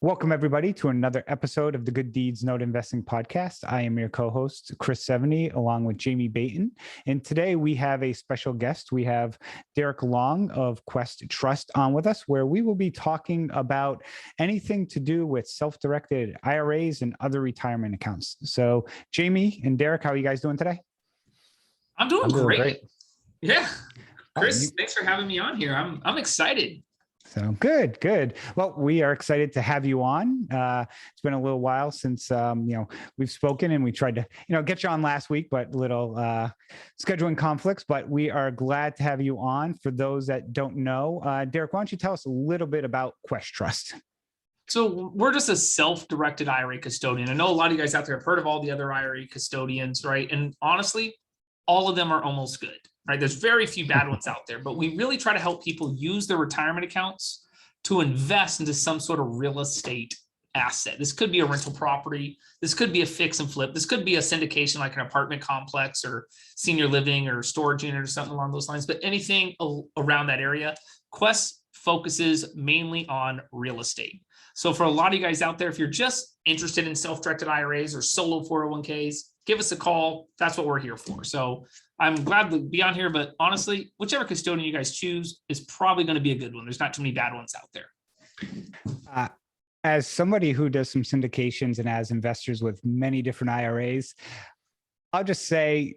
Welcome, everybody, to another episode of the Good Deeds Note Investing Podcast. I am your co-host, Chris Seveney, along with Jamie Bateman. And today we have a special guest. We have Derreck Long of Quest Trust on with us, where we will be talking about anything to do with self-directed IRAs and other retirement accounts. So, Jamie and Derreck, how are you guys doing today? I'm doing great. Yeah. Chris, thanks for having me on here. I'm excited. So good. Well, we are excited to have you on. It's been a little while since we've spoken, and we tried to get you on last week, but little scheduling conflicts. But we are glad to have you on. For those that don't know, Derreck, why don't you tell us a little bit about Quest Trust? So we're just a self-directed IRA custodian. I know a lot of you guys out there have heard of all the other IRA custodians, right? And honestly, all of them are almost good. Right? There's very few bad ones out there, but we really try to help people use their retirement accounts to invest into some sort of real estate asset. This could be a rental property. This could be a fix and flip. This could be a syndication like an apartment complex or senior living or storage unit or something along those lines, but anything around that area. Quest focuses mainly on real estate. So for a lot of you guys out there, if you're just interested in self-directed IRAs or solo 401ks, give us a call. That's what we're here for. So I'm glad to be on here, but honestly, whichever custodian you guys choose is probably going to be a good one. There's not too many bad ones out there. As somebody who does some syndications and has investors with many different IRAs, I'll just say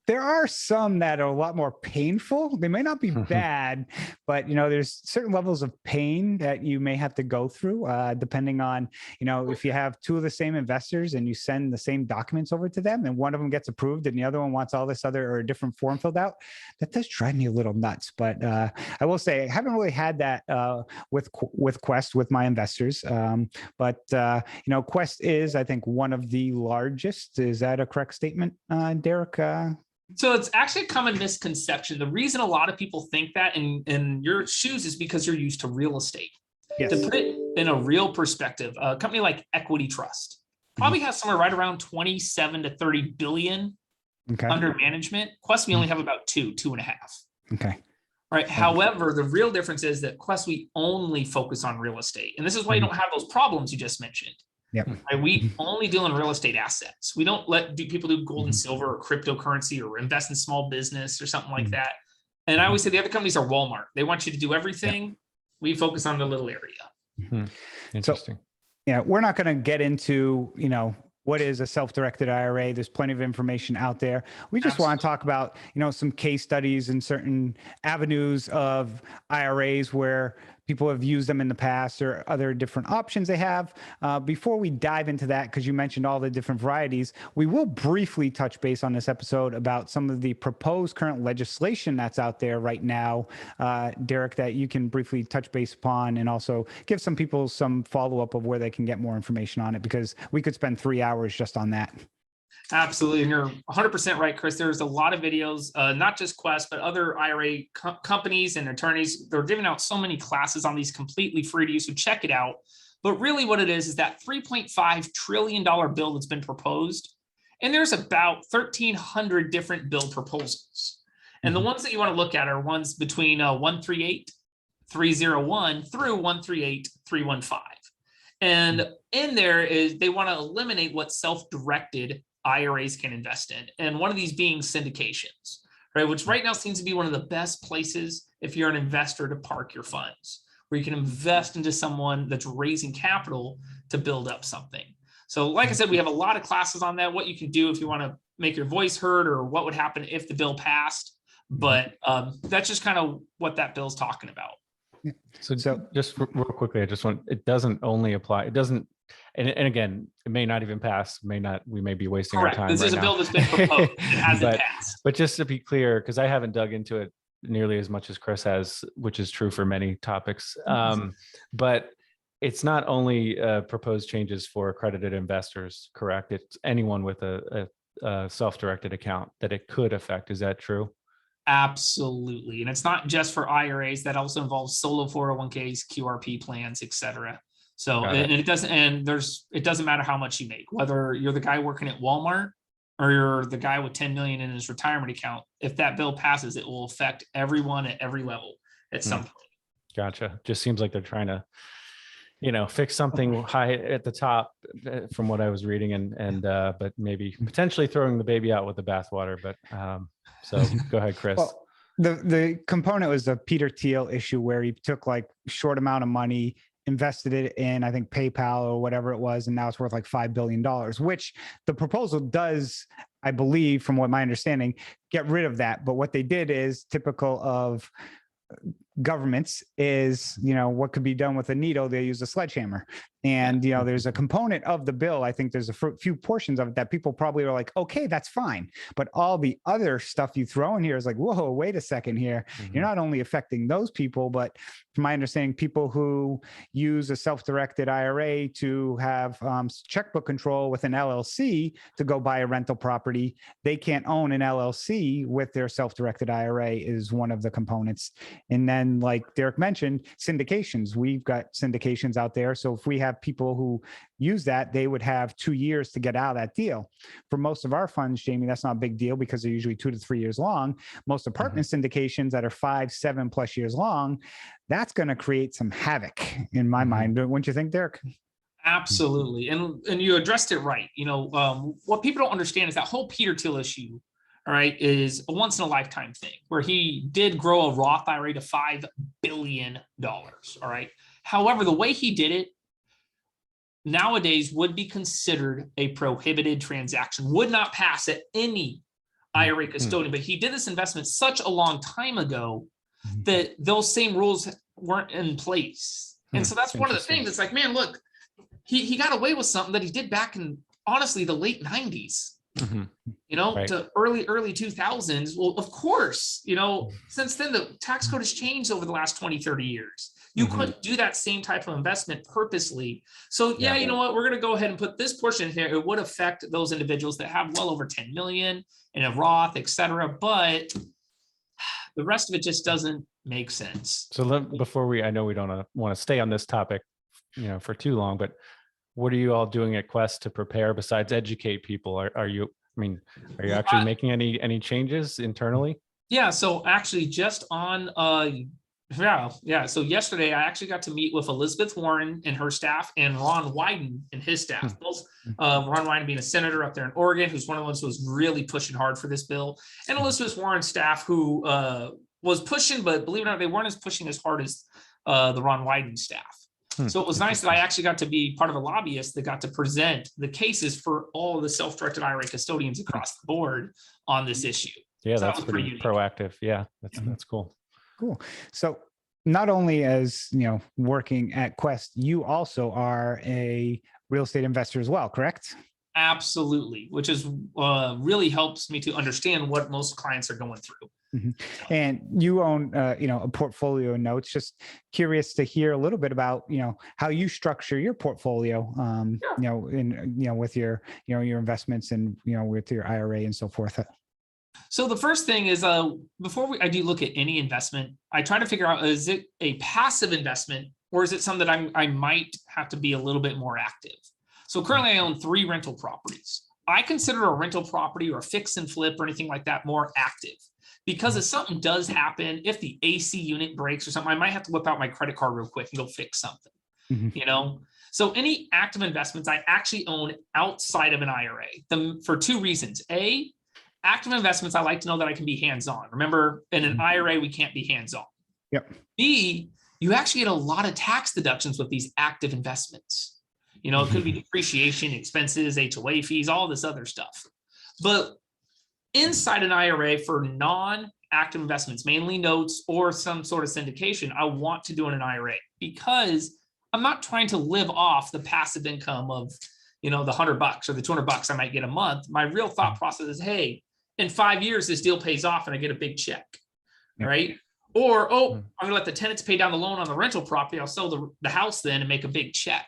there are some that are a lot more painful. They may not be bad, but there's certain levels of pain that you may have to go through, depending on, if you have two of the same investors and you send the same documents over to them and one of them gets approved and the other one wants all this other or a different form filled out, that does drive me a little nuts. But I will say I haven't really had that with Quest with my investors. But Quest is, I think, one of the largest. Is that a correct statement, Derreck? So it's actually a common misconception. The reason a lot of people think that in your shoes is because you're used to real estate. Yes. To put it in a real perspective, a company like Equity Trust probably has somewhere right around 27 to 30 billion under management. Quest, we only have about two and a half. Okay. Right. However, the real difference is that Quest, we only focus on real estate. And this is why you don't have those problems you just mentioned. Yep. Right? We only deal in real estate assets. We don't people do gold and silver or cryptocurrency or invest in small business or something like that. And I always say the other companies are Walmart. They want you to do everything. Yep. We focus on the little area. Interesting. So, we're not going to get into, what is a self-directed IRA. There's plenty of information out there. We just want to talk about, some case studies and certain avenues of IRAs where people have used them in the past or other different options they have. Before we dive into that, because you mentioned all the different varieties, we will briefly touch base on this episode about some of the proposed current legislation that's out there right now, Derreck, that you can briefly touch base upon and also give some people some follow-up of where they can get more information on it, because we could spend 3 hours just on that. Absolutely. And you're 100% right, Chris. There's a lot of videos, not just Quest, but other IRA companies and attorneys. They're giving out so many classes on these completely free to you. So check it out. But really what it is that $3.5 trillion bill that's been proposed. And there's about 1,300 different bill proposals. And the ones that you want to look at are ones between 138,301 through 138,315. And in there is they want to eliminate what self-directed IRAs can invest in. And one of these being syndications, right? Which right now seems to be one of the best places if you're an investor to park your funds, where you can invest into someone that's raising capital to build up something. So like I said, we have a lot of classes on that, what you can do if you want to make your voice heard or what would happen if the bill passed. But that's just kind of what that bill's talking about. So just real quickly, it doesn't only apply. It doesn't, and again, it may not even pass, we may be wasting our time. This is a bill that's been proposed. It hasn't passed. But just to be clear, because I haven't dug into it nearly as much as Chris has, which is true for many topics. But it's not only proposed changes for accredited investors, correct? It's anyone with a self-directed account that it could affect. Is that true? Absolutely. And it's not just for IRAs. That also involves solo 401ks, QRP plans, et cetera. So, and it doesn't matter how much you make, whether you're the guy working at Walmart or you're the guy with 10 million in his retirement account. If that bill passes, it will affect everyone at every level at some point. Gotcha. Just seems like they're trying to, fix something high at the top from what I was reading, but maybe potentially throwing the baby out with the bathwater. But so go ahead, Chris. Well, the component was the Peter Thiel issue where he took like short amount of money, invested it in, I think, PayPal or whatever it was, and now it's worth like $5 billion, which the proposal does, I believe, from what my understanding, get rid of that. But what they did is typical of governments is, what could be done with a needle, they use a sledgehammer. And, there's a component of the bill, I think there's a few portions of it that people probably are like, okay, that's fine. But all the other stuff you throw in here is like, whoa, wait a second here. Mm-hmm. You're not only affecting those people, but from my understanding, people who use a self-directed IRA to have checkbook control with an LLC to go buy a rental property, they can't own an LLC with their self-directed IRA is one of the components. And then, like Derek mentioned, syndications. We've got syndications out there. So if we have people who use that, they would have 2 years to get out of that deal. For most of our funds, Jamie, that's not a big deal because they're usually 2 to 3 years long. Most apartment syndications that are 5, 7+ years long, that's going to create some havoc in my mind. Wouldn't you think, Derek? Absolutely. And you addressed it right. What people don't understand is that whole Peter Thiel issue, all right, is a once in a lifetime thing where he did grow a Roth IRA to $5 billion. All right. However, the way he did it nowadays would be considered a prohibited transaction, would not pass at any IRA custodian. But he did this investment such a long time ago that those same rules weren't in place. And so that's one of the things. It's like, man, look, he got away with something that he did back in, honestly, the late 90s. Right. To early 2000s. Well, of course, since then, the tax code has changed over the last 20, 30 years. You couldn't do that same type of investment purposely. So yeah, you know what? We're going to go ahead and put this portion here. It would affect those individuals that have well over 10 million in a Roth, et cetera. But the rest of it just doesn't make sense. So before I know we don't want to stay on this topic, for too long, but what are you all doing at Quest to prepare besides educate people? Are you actually making any changes internally? Yeah. So actually just on, So yesterday I actually got to meet with Elizabeth Warren and her staff and Ron Wyden and his staff. Both Ron Wyden being a senator up there in Oregon, who's one of the ones who was really pushing hard for this bill, and Elizabeth Warren's staff who was pushing, but believe it or not, they weren't as pushing as hard as the Ron Wyden staff. So it was nice that I actually got to be part of a lobbyist that got to present the cases for all the self-directed IRA custodians across the board on this issue. Yeah, so that's pretty proactive. Yeah, that's cool. Cool. So not only as, working at Quest, you also are a real estate investor as well, correct? Absolutely, which is really helps me to understand what most clients are going through. And you own, a portfolio of notes. Just curious to hear a little bit about, how you structure your portfolio, with your, your investments and, with your IRA and so forth. So the first thing is, before I do look at any investment, I try to figure out, is it a passive investment or is it something that I might have to be a little bit more active? So currently I own 3 rental properties. I consider a rental property or a fix and flip or anything like that more active. Because if something does happen, if the AC unit breaks or something, I might have to whip out my credit card real quick and go fix something, So any active investments I actually own outside of an IRA, for 2 reasons. A, active investments, I like to know that I can be hands-on. Remember, in an IRA, we can't be hands-on. Yep. B, you actually get a lot of tax deductions with these active investments. It could be depreciation, expenses, HOA fees, all this other stuff. But inside an IRA for non-active investments, mainly notes or some sort of syndication, I want to do in an IRA because I'm not trying to live off the passive income of, the $100 or the $200 I might get a month. My real thought process is, hey, in 5 years, this deal pays off and I get a big check, right? Or, I'm going to let the tenants pay down the loan on the rental property. I'll sell the house then and make a big check.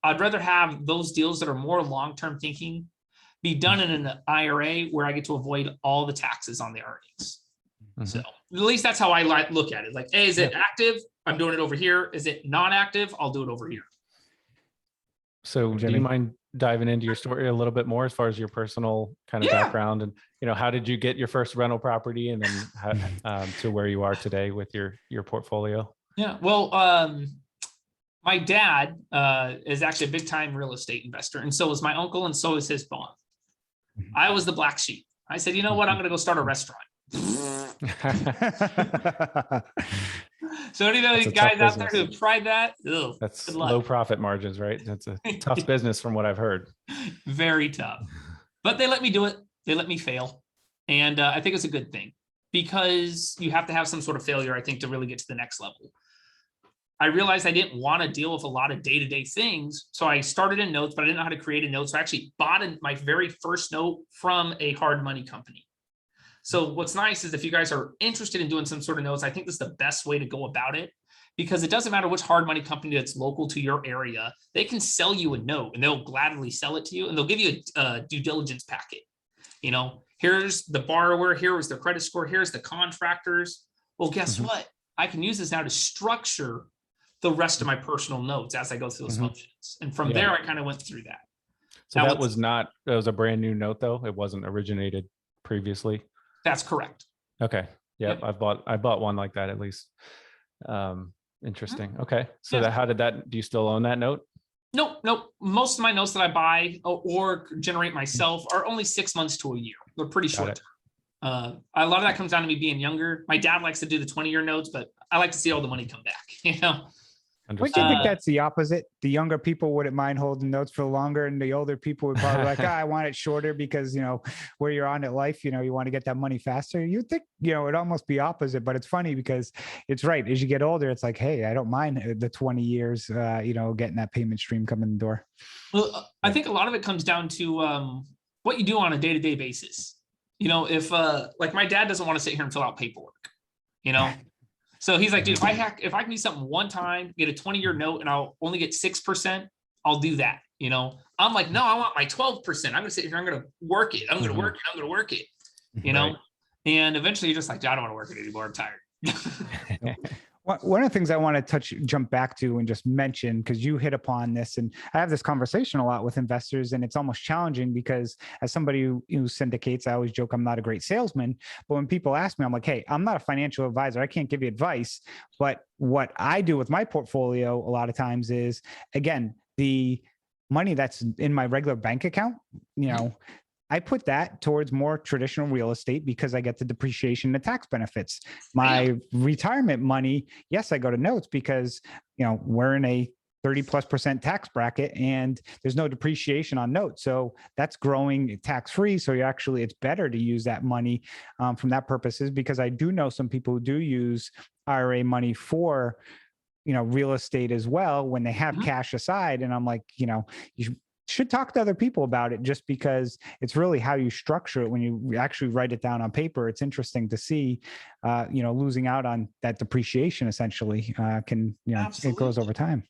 I'd rather have those deals that are more long-term thinking be done in an IRA where I get to avoid all the taxes on the earnings. So at least that's how I look at it. Like, hey, is it active? I'm doing it over here. Is it non-active? I'll do it over here. So do you mind diving into your story a little bit more as far as your personal kind of background and, how did you get your first rental property and then how, to where you are today with your portfolio? Yeah. Well, my dad is actually a big time real estate investor, and so is my uncle, and so is his bond. I was the black sheep. I said, you know what? I'm going to go start a restaurant. So any of these guys out there who have tried that, that's low profit margins, right? That's a tough business from what I've heard. Very tough, but they let me do it. They let me fail. And I think it's a good thing, because you have to have some sort of failure, I think, to really get to the next level. I realized I didn't want to deal with a lot of day-to-day things. So I started in notes, but I didn't know how to create a note. So I actually bought my very first note from a hard money company. So what's nice is if you guys are interested in doing some sort of notes, I think this is the best way to go about it, because it doesn't matter which hard money company that's local to your area. They can sell you a note and they'll gladly sell it to you, and they'll give you a due diligence packet. You know, here's the borrower, here's their credit score, here's the contractors. Well, guess what? I can use this now to structure the rest of my personal notes as I go through those functions. And from there, I kind of went through that. So that was a brand new note though. It wasn't originated previously. That's correct. Okay. Yep. I bought one like that at least. Interesting. Okay. So how did that, do you still own that note? Nope. Most of my notes that I buy or generate myself are only 6 months to a year. They're pretty short. A lot of that comes down to me being younger. My dad likes to do the 20-year notes, but I like to see all the money come back, you know? Wouldn't you think that's the opposite? The younger people wouldn't mind holding notes for longer, and the older people would probably like, I want it shorter because, you know, where you're on in life, you know, you want to get that money faster. You'd think, you know, it'd almost be opposite, but it's funny because it's right. As you get older, it's like, hey, I don't mind the 20 years, you know, getting that payment stream coming in the door. Well, I think a lot of it comes down to what you do on a day-to-day basis. You know, if like my dad doesn't want to sit here and fill out paperwork, you know? So he's like, dude, if I can do something one time, get a 20-year note and I'll only get 6%, I'll do that. You know, I'm like, no, I want my 12%. I'm going to sit here. I'm going to work it. I'm going to work it. I'm going to work it, you know? And eventually you're just like, I don't want to work it anymore. I'm tired. One of the things I want to jump back to and just mention, because you hit upon this, and I have this conversation a lot with investors, and it's almost challenging because as somebody who syndicates, I always joke I'm not a great salesman. But when people ask me, I'm like, hey, I'm not a financial advisor. I can't give you advice. But what I do with my portfolio a lot of times is, again, the money that's in my regular bank account, you know, I put that towards more traditional real estate because I get the depreciation and the tax benefits. My retirement money, yes, I go to notes because, you know, we're in a 30+% tax bracket and there's no depreciation on notes. So that's growing tax-free. So it's better to use that money from that purposes, because I do know some people who do use IRA money for, you know, real estate as well when they have cash aside. And I'm like, you know, you should talk to other people about it, just because it's really how you structure it. When you actually write it down on paper, it's interesting to see, you know, losing out on that depreciation essentially can, you know, it grows over time.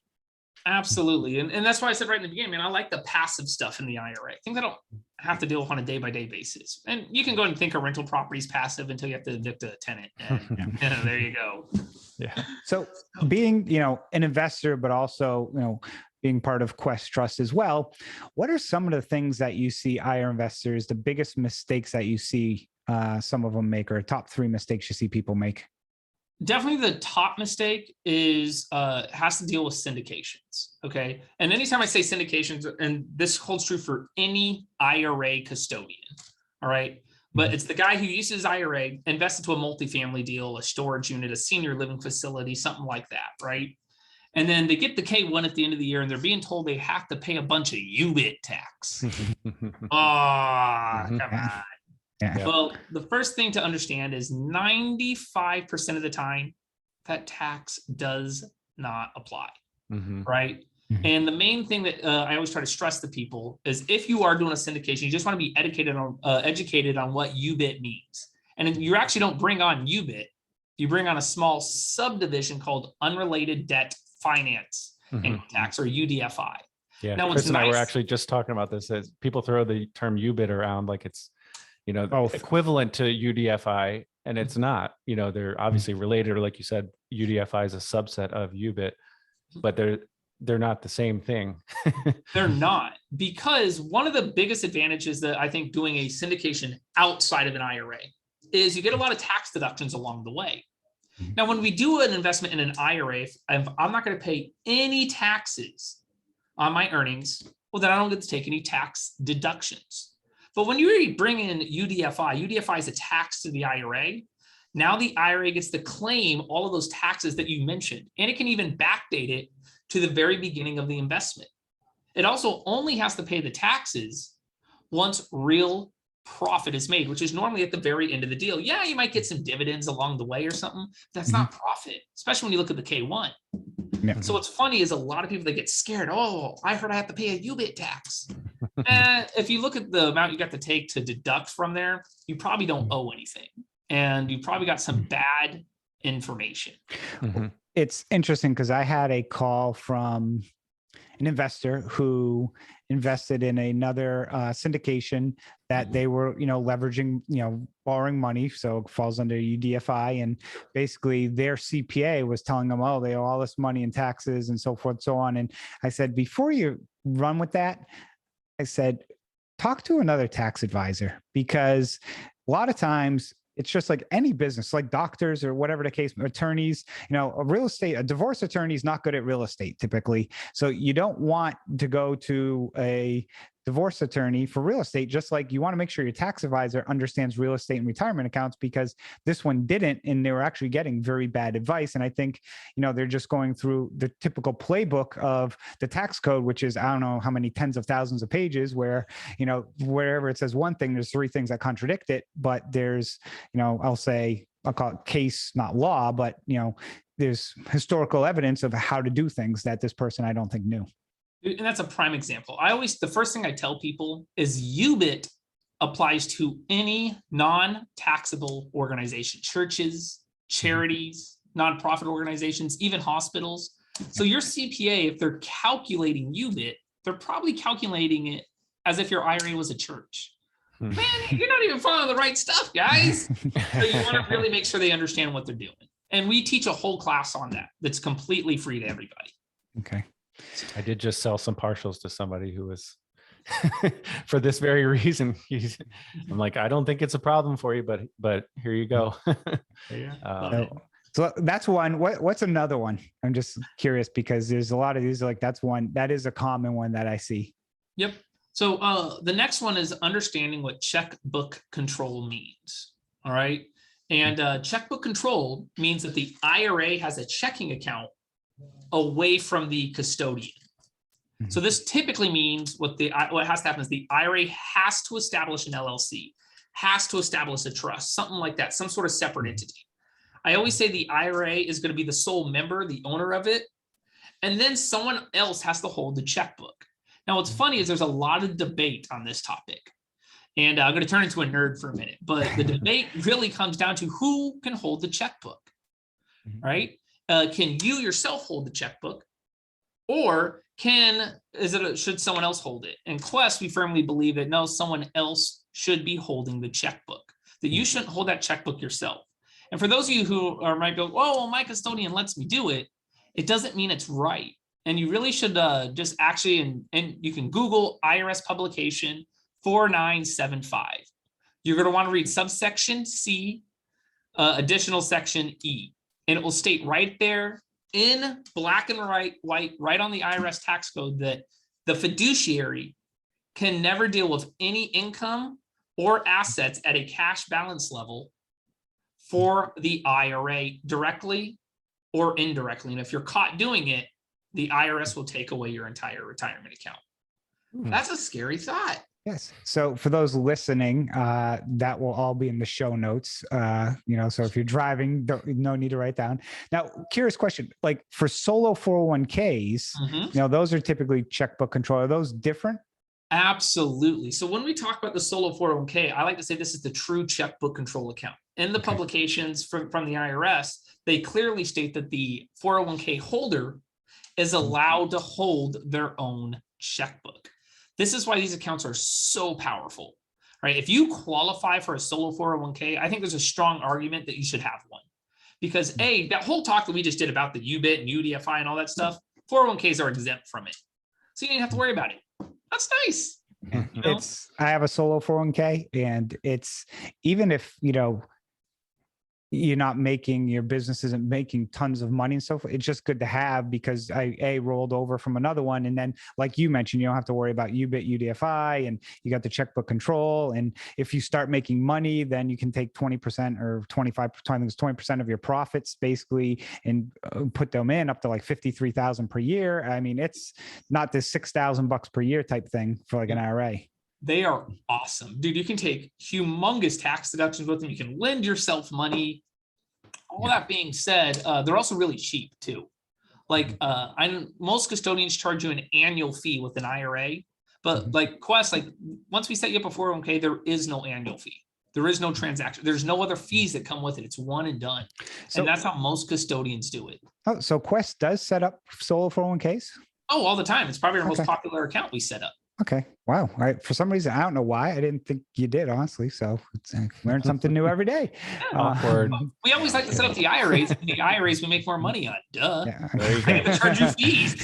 Absolutely. And that's why I said right in the beginning, man, I like the passive stuff in the IRA. Things I don't have to deal with on a day-by-day basis. And you can go and think of rental properties passive until you have to evict a tenant. And there you go. Yeah. So being, you know, an investor, but also, you know, being part of Quest Trust as well, what are some of the things that you see IRA investors, the biggest mistakes that you see some of them make, or top 3 mistakes you see people make? Definitely the top mistake is has to deal with syndications. Okay. And anytime I say syndications, and this holds true for any IRA custodian. All right. But it's the guy who uses his IRA, invests into a multifamily deal, a storage unit, a senior living facility, something like that. Right. And then they get the K1 at the end of the year and they're being told they have to pay a bunch of UBIT tax. Come on. Yeah. Well, the first thing to understand is 95% of the time that tax does not apply, right? And the main thing that I always try to stress to people is, if you are doing a syndication, you just want to be educated on what UBIT means. And you actually don't bring on UBIT. You bring on a small subdivision called unrelated debt finance income tax, or UDFI. Yeah, now, Chris and I were actually just talking about this, as people throw the term UBIT around like it's, you know, equivalent to UDFI, and it's not. You know, they're obviously related, or like you said, UDFI is a subset of UBIT, but they're not the same thing. They're not, because one of the biggest advantages that I think doing a syndication outside of an IRA is you get a lot of tax deductions along the way. Now, when we do an investment in an IRA, if I'm not going to pay any taxes on my earnings, well, then I don't get to take any tax deductions. But when you bring in UDFI is a tax to the IRA. Now the IRA gets to claim all of those taxes that you mentioned, and it can even backdate it to the very beginning of the investment. It also only has to pay the taxes once real profit is made, which is normally at the very end of the deal. Yeah, you might get some dividends along the way or something. That's not profit, especially when you look at the K1. Yeah. So what's funny is a lot of people that get scared. Oh, I heard I have to pay a UBIT tax. If you look at the amount you got to take to deduct from there, you probably don't owe anything. And you probably got some bad information. It's interesting because I had a call from an investor who invested in another syndication that they were, leveraging, borrowing money. So it falls under UDFI. And basically their CPA was telling them, oh, they owe all this money in taxes and so forth, so on. And I said, before you run with that, I said, talk to another tax advisor, because a lot of times it's just like any business, like doctors or whatever the case, attorneys, a divorce attorney is not good at real estate typically. So you don't want to go to a divorce attorney for real estate, just like you want to make sure your tax advisor understands real estate and retirement accounts, because this one didn't, and they were actually getting very bad advice. And I think, they're just going through the typical playbook of the tax code, which is, I don't know how many tens of thousands of pages where, wherever it says one thing, there's three things that contradict it. But there's, I'll call it case, not law, but, there's historical evidence of how to do things that this person, I don't think, knew. And that's a prime example. The first thing I tell people is UBIT applies to any non-taxable organization, churches, charities, nonprofit organizations, even hospitals. So your CPA, if they're calculating UBIT, they're probably calculating it as if your IRA was a church. Man, you're not even following the right stuff, guys. So you want to really make sure they understand what they're doing. And we teach a whole class on that. That's completely free to everybody. Okay. I did just sell some partials to somebody who was for this very reason. I'm like, I don't think it's a problem for you, but here you go. So that's one. What's another one? I'm just curious, because there's a lot of these. Like, that's one that is a common one that I see. Yep. So the next one is understanding what checkbook control means. All right. And checkbook control means that the IRA has a checking account away from the custodian. So this typically means what has to happen is the IRA has to establish an LLC, has to establish a trust, something like that, some sort of separate entity. I always say the IRA is going to be the sole member, the owner of it, and then someone else has to hold the checkbook. Now, what's funny is there's a lot of debate on this topic, and I'm going to turn into a nerd for a minute, but the debate really comes down to who can hold the checkbook, right? Can you yourself hold the checkbook, or should someone else hold it? In Quest, we firmly believe that no, someone else should be holding the checkbook, that you shouldn't hold that checkbook yourself. And for those of you who might go, oh, well, my custodian lets me do it, it doesn't mean it's right. And you really should just actually, and you can Google IRS publication 4975. You're going to want to read subsection C, additional section E. And it will state right there in black and white, right on the IRS tax code, that the fiduciary can never deal with any income or assets at a cash balance level for the IRA directly or indirectly. And if you're caught doing it, the IRS will take away your entire retirement account. That's a scary thought. Yes. So for those listening, that will all be in the show notes. So if you're driving, no need to write down. Now, curious question, like for solo 401ks, those are typically checkbook control. Are those different? Absolutely. So when we talk about the solo 401k, I like to say this is the true checkbook control account. In the publications from the IRS, they clearly state that the 401k holder is allowed to hold their own checkbook. This is why these accounts are so powerful, right? If you qualify for a solo 401k, I think there's a strong argument that you should have one, because that whole talk that we just did about the UBIT and UDFI and all that stuff, 401ks are exempt from it. So you don't have to worry about it. That's nice. I have a solo 401k, and it's, even if, you're not making, your business isn't making tons of money and so forth. It's just good to have because I rolled over from another one. And then, like you mentioned, you don't have to worry about UBIT, UDFI, and you got the checkbook control. And if you start making money, then you can take 20% or 25%, I think it's 20% of your profits basically, and put them in up to like 53,000 per year. I mean, it's not this $6,000 per year type thing for like an IRA. They are awesome, dude. You can take humongous tax deductions with them. You can lend yourself money. All that being said, they're also really cheap too. Like most custodians charge you an annual fee with an IRA, but like Quest, like once we set you up a 401k, there is no annual fee. There is no transaction. There's no other fees that come with it. It's one and done. And that's how most custodians do it. Oh, so Quest does set up solo 401ks? Oh, all the time. It's probably our most popular account we set up. Okay. Wow. For some reason, I don't know why. I didn't think you did, honestly. So learn something new every day. Awkward. We always like to set up the IRAs. The IRAs we make more money on. Duh. Yeah. There you go. I have to charge you fees.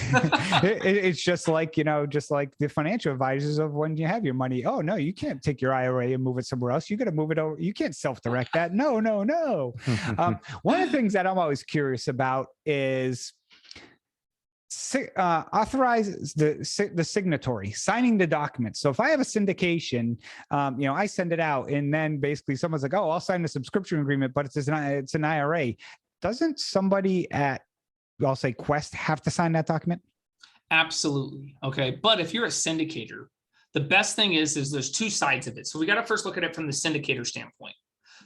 It's just like, just like the financial advisors of when you have your money. Oh, no, you can't take your IRA and move it somewhere else. You got to move it over. You can't self-direct that. No. One of the things that I'm always curious about is authorize the signatory signing the document. So if I have a syndication, I send it out, and then basically someone's like, "Oh, I'll sign the subscription agreement," but it's an IRA. Doesn't somebody at, I'll say Quest, have to sign that document? Absolutely. Okay, but if you're a syndicator, the best thing is there's two sides of it. So we got to first look at it from the syndicator standpoint.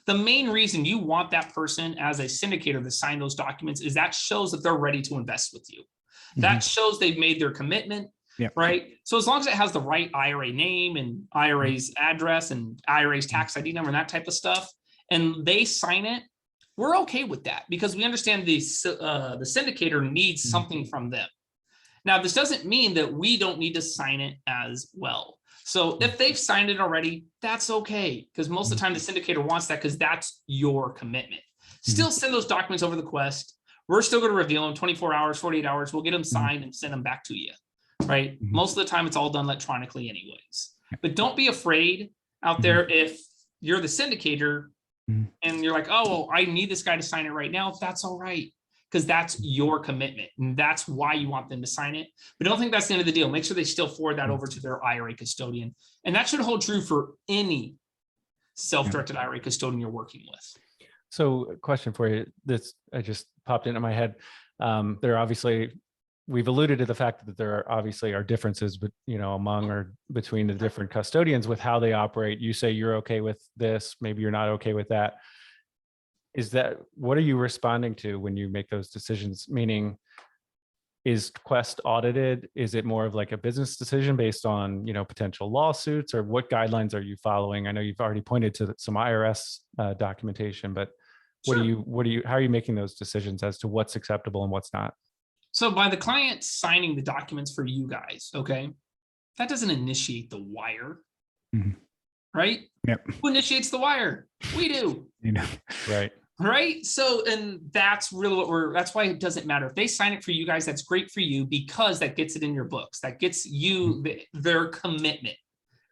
The main reason you want that person as a syndicator to sign those documents is that shows that they're ready to invest with you. That shows they've made their commitment, right? So as long as it has the right IRA name and IRA's address and IRA's tax ID number and that type of stuff, and they sign it, we're okay with that because we understand the syndicator needs something from them. Now, this doesn't mean that we don't need to sign it as well. So if they've signed it already, that's okay, because most of the time the syndicator wants that because that's your commitment. Still send those documents over the Quest. We're still going to review them 24 hours, 48 hours. We'll get them signed and send them back to you, right? Most of the time, it's all done electronically anyways. But don't be afraid out there if you're the syndicator and you're like, oh, well, I need this guy to sign it right now. That's all right, because that's your commitment. And that's why you want them to sign it. But don't think that's the end of the deal. Make sure they still forward that over to their IRA custodian. And that should hold true for any self-directed IRA custodian you're working with. So a question for you, I just popped into my head. There are obviously, we've alluded to the fact that there are obviously differences, but among or between the different custodians with how they operate. You say you're okay with this, maybe you're not okay with that. What are you responding to when you make those decisions? Meaning, is Quest audited? Is it more of like a business decision based on, potential lawsuits, or what guidelines are you following? I know you've already pointed to some IRS documentation, but how are you making those decisions as to what's acceptable and what's not? So by the client signing the documents for you guys, okay, that doesn't initiate the wire, right? Yep. Who initiates the wire? We do. Right. Right. So, and that's really that's why it doesn't matter. If they sign it for you guys, that's great for you because that gets it in your books. That gets you their commitment.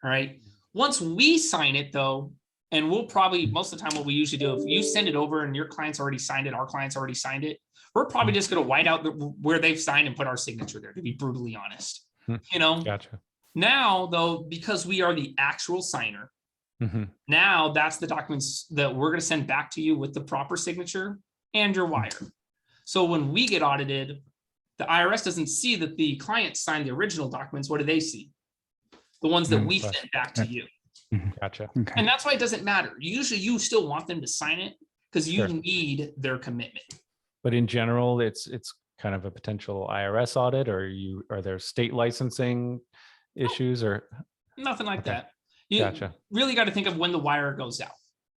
All right. Once we sign it though, and we'll probably, most of the time what we usually do, if you send it over and your client's already signed it, our client's already signed it, we're probably just going to white out where they've signed and put our signature there, to be brutally honest. Gotcha. Now though, because we are the actual signer, now that's the documents that we're going to send back to you with the proper signature and your wire. So when we get audited, the IRS doesn't see that the client signed the original documents. What do they see? The ones that we sent back to you. Gotcha. Okay. And that's why it doesn't matter. Usually you still want them to sign it because you need their commitment. But in general, it's kind of a potential IRS audit, or are there state licensing issues or nothing like that? You Gotcha. really got to think of when the wire goes out.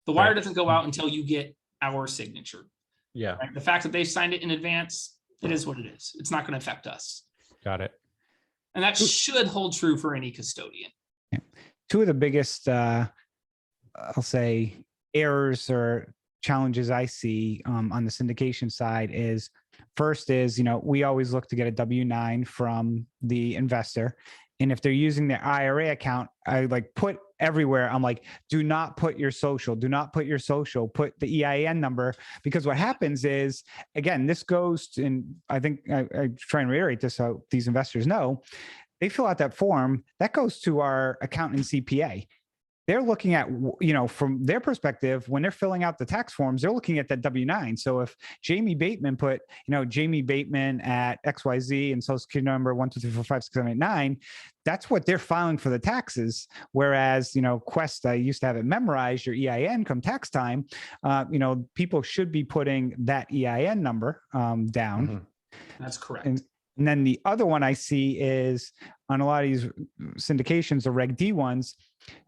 The wire doesn't go out until you get our signature. Yeah. Right? The fact that they signed it in advance, it is what it is. It's not going to affect us. Got it. And that should hold true for any custodian. Yeah. Two of the biggest, I'll say, errors or challenges I see on the syndication side is First is, we always look to get a W-9 from the investor. And if they're using their IRA account, I put everywhere, I'm like, do not put your social, put the EIN number, because what happens is, again, this goes to, and I think I try and reiterate this so these investors know, they fill out that form, that goes to our accountant CPA. They're looking at, from their perspective, when they're filling out the tax forms, they're looking at that W-9. So if Jamie Bateman put, Jamie Bateman at XYZ and social security number 1, 2, 3, 4, 5, 6, 7, 8, 9, that's what they're filing for the taxes. Whereas, Quest, I used to have it memorized, your EIN come tax time, people should be putting that EIN number down. Mm-hmm. That's correct. And then the other one I see is on a lot of these syndications, the Reg D ones,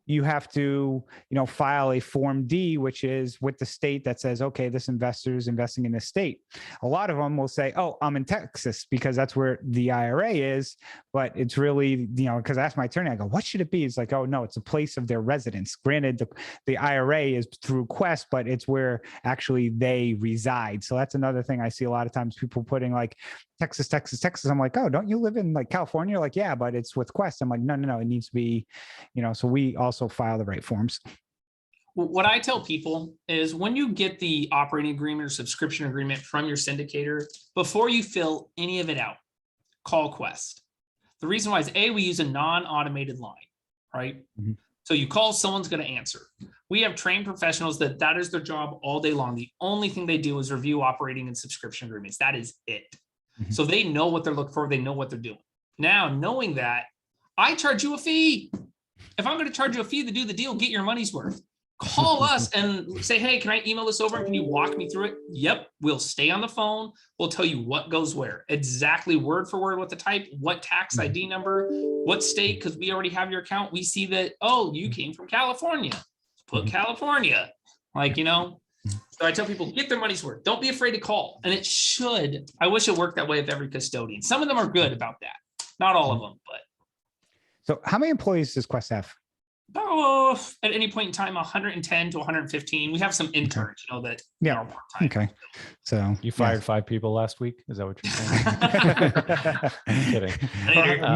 you have to, file a Form D, which is with the state that says, okay, this investor is investing in this state. A lot of them will say, oh, I'm in Texas because that's where the IRA is. But it's really, because I asked my attorney, I go, what should it be? It's like, oh, no, it's a place of their residence. Granted, the IRA is through Quest, but it's where actually they reside. So that's another thing I see a lot of times, people putting like Texas. I'm like, oh, don't you live in California? Like, yeah, but it's with Quest. I'm like, no, it needs to be, so we also file the right forms. What I tell people is when you get the operating agreement or subscription agreement from your syndicator, before you fill any of it out, call Quest. The reason why is we use a non-automated line, right? Mm-hmm. So you call, someone's going to answer. We have trained professionals that is their job all day long. The only thing they do is review operating and subscription agreements. That is it. Mm-hmm. So they know what they're looking for. They know what they're doing. Now, knowing that, I charge you a fee. If I'm going to charge you a fee to do the deal, get your money's worth. Call us and say, hey, can I email this over? And can you walk me through it? Yep. We'll stay on the phone. We'll tell you what goes where, exactly word for word what the type, what tax ID number, what state, because we already have your account. We see that, oh, you came from California. Put California. So I tell people, get their money's worth. Don't be afraid to call. And it should. I wish it worked that way with every custodian. Some of them are good about that. Not all of them, but. So how many employees does Quest have? At any point in time, 110 to 115. We have some interns, that are part-time. Okay. So you fired 5 people last week. Is that what you're saying? I'm kidding.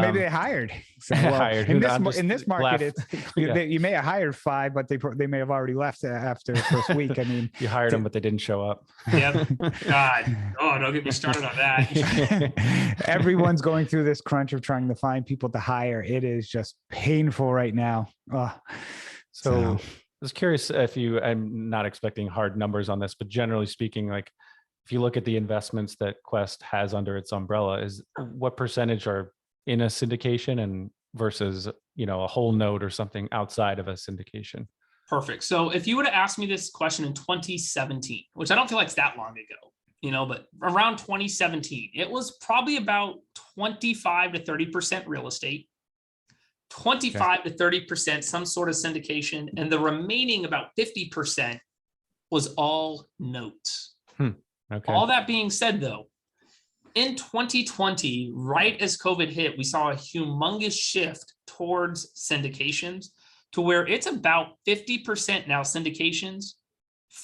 Maybe they hired. So, hired. In this market, you may have hired 5, but they may have already left after the first week. I mean, you hired them, but they didn't show up. Yep. God. Oh, don't get me started on that. Everyone's going through this crunch of trying to find people to hire. It is just painful right now. So I was curious I'm not expecting hard numbers on this, but generally speaking, if you look at the investments that Quest has under its umbrella, is what percentage are in a syndication and versus, a whole note or something outside of a syndication? Perfect. So if you would have asked me this question in 2017, which I don't feel like it's that long ago, but around 2017, it was probably about 25 to 30% real estate, 25 to 30%, some sort of syndication, and the remaining about 50% was all notes. Okay. All that being said, though, in 2020, right as COVID hit, we saw a humongous shift towards syndications to where it's about 50% now syndications,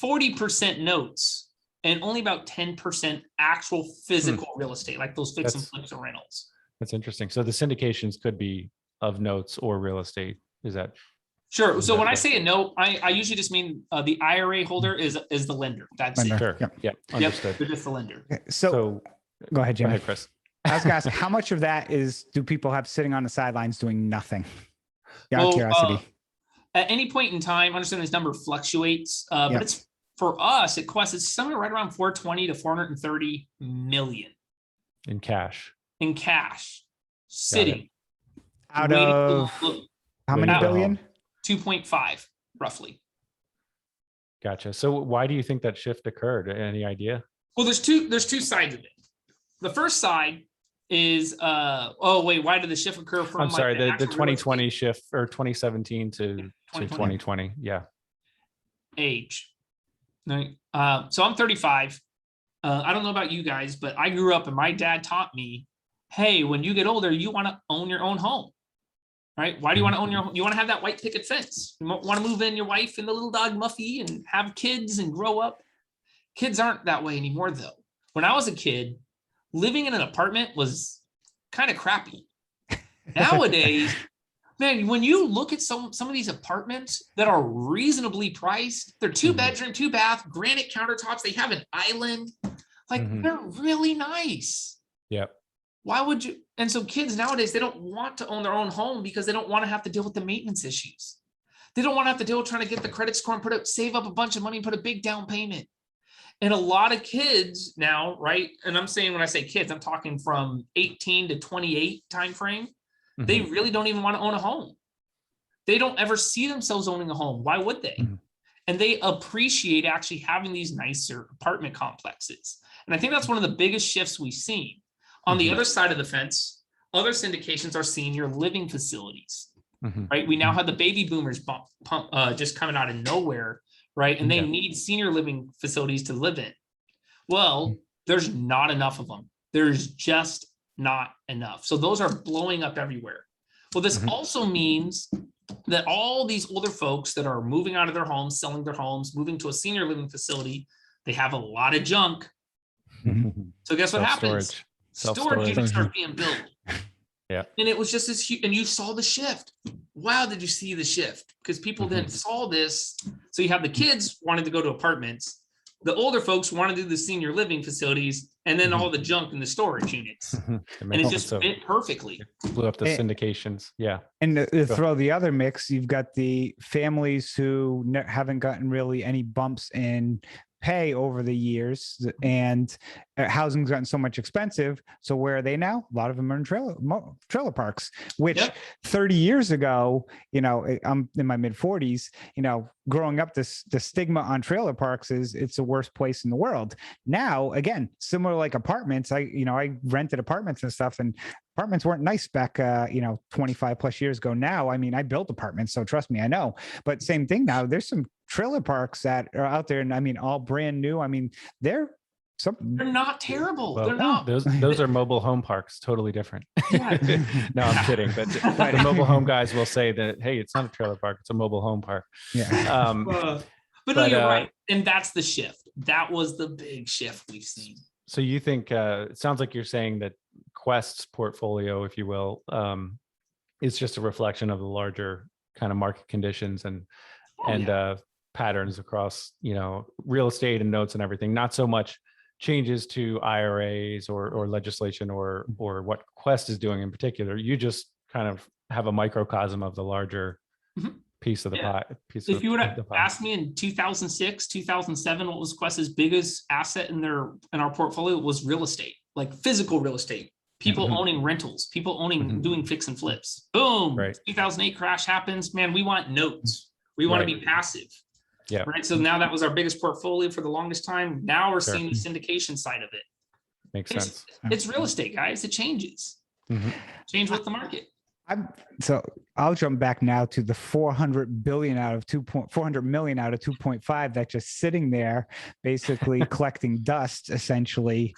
40% notes, and only about 10% actual physical real estate, like those fix and flips or rentals. That's interesting. So the syndications could be of notes or real estate. Is that? Sure. So when I say a note, I usually just mean the IRA holder is the lender. That's it. Sure. Yeah. Understood. Yep. They're just the lender. Okay. So go ahead, Jimmy. Go ahead, Chris. I was going to ask, how much of that do people have sitting on the sidelines doing nothing? Out of curiosity. At any point in time, I understand this number fluctuates, but it's for us at Quest, it's somewhere right around 420 to 430 million in cash. Sitting. Out of how many billion? 2.5 roughly. Gotcha. So why do you think that shift occurred? Any idea? Well, there's two sides of it. The first side is why did the shift occur from I'm sorry, the 2020 shift or 2017 to 2020. Yeah. Age. So I'm 35. I don't know about you guys, but I grew up and my dad taught me, hey, when you get older, you want to own your own home. Right? Why do you want to own your home? You want to have that white picket fence. You want to move in your wife and the little dog Muffy and have kids and grow up. Kids aren't that way anymore, though. When I was a kid, living in an apartment was kind of crappy. Nowadays, man, when you look at some of these apartments that are reasonably priced, they're 2-bedroom, 2-bath, granite countertops. They have an island. Like they're really nice. Yep. Why would you? And so kids nowadays, they don't want to own their own home because they don't want to have to deal with the maintenance issues. They don't want to have to deal with trying to get the credit score and save up a bunch of money and put a big down payment. And a lot of kids now, right? And I'm saying, when I say kids, I'm talking from 18 to 28 timeframe. They really don't even want to own a home. They don't ever see themselves owning a home. Why would they? And they appreciate actually having these nicer apartment complexes. And I think that's one of the biggest shifts we've seen. On the other side of the fence, other syndications are senior living facilities, right? We now have the baby boomers just coming out of nowhere, right? And they need senior living facilities to live in. Well, there's not enough of them. There's just not enough. So those are blowing up everywhere. Well, this also means that all these older folks that are moving out of their homes, selling their homes, moving to a senior living facility, they have a lot of junk. So guess what happens? Storage units start being built. Yeah. And it was just this huge, and you saw the shift. Wow, did you see the shift? Because people then saw this. So you have the kids wanting to go to apartments, the older folks want to do the senior living facilities, and then all the junk in the storage units. And it just fit perfectly. Blew up the syndications. Yeah. And to throw the other mix, you've got the families who haven't gotten really any bumps in pay over the years, and housing's gotten so much expensive. So where are they now? A lot of them are in trailer parks, which 30 years ago, I'm in my mid 40s, growing up, the stigma on trailer parks is it's the worst place in the world. Now, again, similar like apartments, I rented apartments and stuff, and apartments weren't nice back, 25 plus years ago. Now, I mean, I built apartments, so trust me, I know. But same thing now. There's some trailer parks that are out there, and I mean, all brand new. I mean, they're not terrible. Well, they're not. Those are mobile home parks, totally different. Yeah. No, I'm kidding. But the mobile home guys will say that, hey, it's not a trailer park; it's a mobile home park. Yeah. But no, you're right, and that's the shift. That was the big shift we've seen. So you think it sounds like you're saying that Quest's portfolio, if you will, is just a reflection of the larger kind of market conditions and patterns across, real estate and notes and everything. Not so much changes to IRAs or legislation or what Quest is doing in particular. You just kind of have a microcosm of the larger piece of the pie. If you would have asked me in 2006, 2007, what was Quest's biggest asset in our portfolio, was real estate, like physical real estate. People owning rentals, people owning, doing fix and flips. Boom. Right. 2008 crash happens. Man, we want notes. We want to be passive. Yeah. Right. So now that was our biggest portfolio for the longest time. Now we're seeing the syndication side of it. Makes sense. It's real estate, guys. It changes. Change with the market. So I'll jump back now to the 400 million out of 2.5 that's just sitting there, basically collecting dust. Essentially,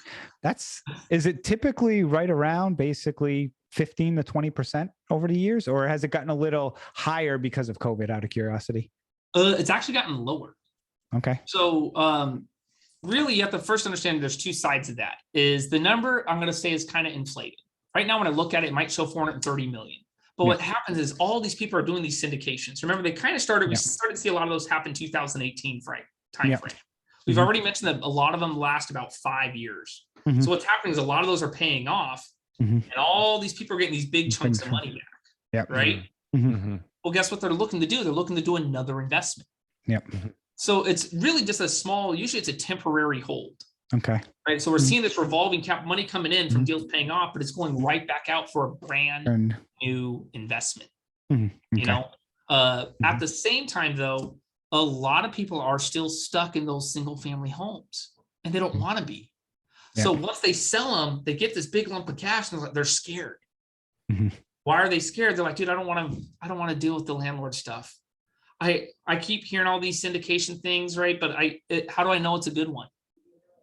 is it typically right around basically 15 to 20% over the years, or has it gotten a little higher because of COVID? Out of curiosity, it's actually gotten lower. Okay. So really, you have to first understand there's two sides of that. Is the number I'm going to say is kind of inflated. Right now, when I look at it, it might show 430 million. But what happens is all these people are doing these syndications. Remember, they kind of started, we started to see a lot of those happen 2018 time frame. We've already mentioned that a lot of them last about 5 years. So what's happening is a lot of those are paying off, and all these people are getting these big chunks of money back, right? Well, guess what they're looking to do? They're looking to do another investment. So it's really just usually it's a temporary hold. Okay. Right. So we're seeing this revolving cap money coming in from deals paying off, but it's going right back out for a brand new investment. At the same time, though, a lot of people are still stuck in those single family homes, and they don't want to be. So once they sell them, they get this big lump of cash, and they're scared. Why are they scared? They're like, dude, I don't want to deal with the landlord stuff. I keep hearing all these syndication things, right? But how do I know it's a good one?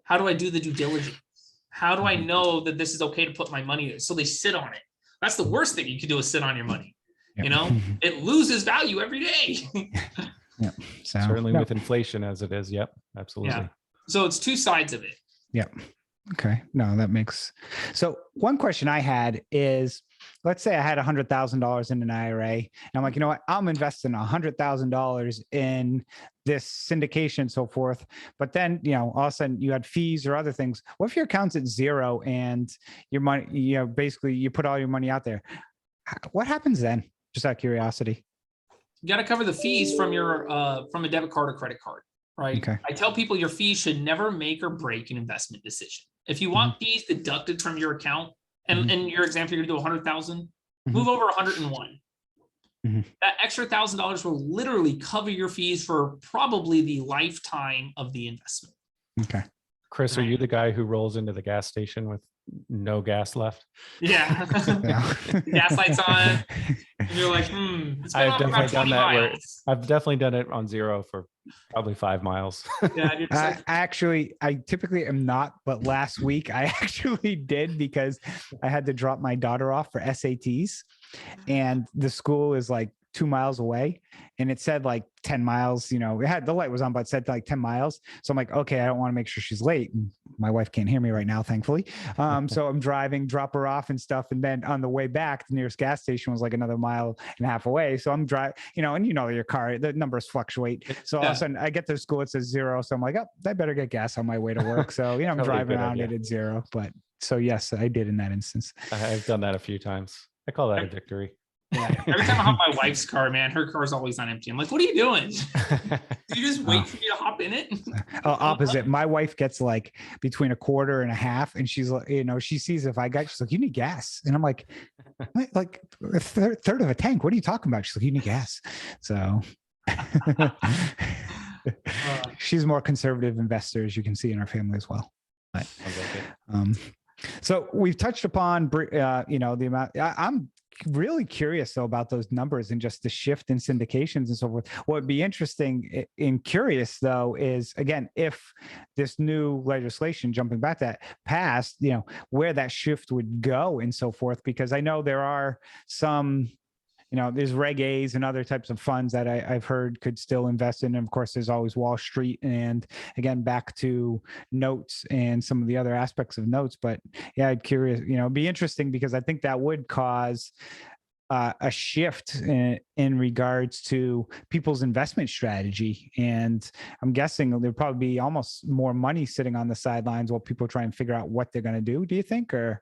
How do I do the due diligence? How do I know that this is okay to put my money there? So they sit on it. That's the worst thing you can do, is sit on your money. It loses value every day. Certainly with inflation as it is. Yep, absolutely. So it's two sides of it. Okay. No, that makes. So one question I had is, let's say I had $100,000 in an IRA, and I'm like, you know what, I'm investing $100,000 in this syndication and so forth. But then, all of a sudden you had fees or other things. What if your account's at zero and your money, basically you put all your money out there? What happens then? Just out of curiosity. You got to cover the fees from your from a debit card or credit card, right? Okay. I tell people your fees should never make or break an investment decision. If you want fees deducted from your account, and in your example, you're going to do 100,000, move over 101. That extra $1,000 will literally cover your fees for probably the lifetime of the investment. Okay. Chris, are you the guy who rolls into the gas station with no gas left? Yeah. The gas lights on. And you're like, it's I've definitely done that. miles. I've definitely done it on zero for probably 5 miles. Yeah, I typically am not, but last week I actually did because I had to drop my daughter off for SATs, and the school is like 2 miles away, and it said like 10 miles, it had, the light was on, but it said like 10 miles. So I'm like, okay, I don't want to make sure she's late. And my wife can't hear me right now, thankfully. So I'm driving, drop her off and stuff. And then on the way back, the nearest gas station was like another 1.5 miles away. So I'm driving, and your car, the numbers fluctuate. So all of a sudden I get to school, it says zero. So I'm like, oh, I better get gas on my way to work. So, I'm driving around it at zero, but so yes, I did in that instance. I've done that a few times. I call that a victory. Yeah. Every time I hop my wife's car, man, her car's always on empty. I'm like, what are you doing? Do you just wait for me to hop in it? Opposite. My wife gets like between 1/4 and 1/2, and she's like, she sees if I got, she's like, you need gas. And I'm like a third of a tank. What are you talking about? She's like, you need gas. So she's a more conservative investor, as you can see in our family as well. But, so we've touched upon, the amount. I'm really curious though about those numbers and just the shift in syndications and so forth. What would be interesting and curious though is, again, if this new legislation, jumping back that passed, where that shift would go and so forth, because I know there are some, there's Reg A's and other types of funds that I've heard could still invest in. And of course, there's always Wall Street, and again, back to notes and some of the other aspects of notes. But yeah, I'd curious, it'd be interesting because I think that would cause a shift in regards to people's investment strategy. And I'm guessing there'd probably be almost more money sitting on the sidelines while people try and figure out what they're going to do. Do you think, or?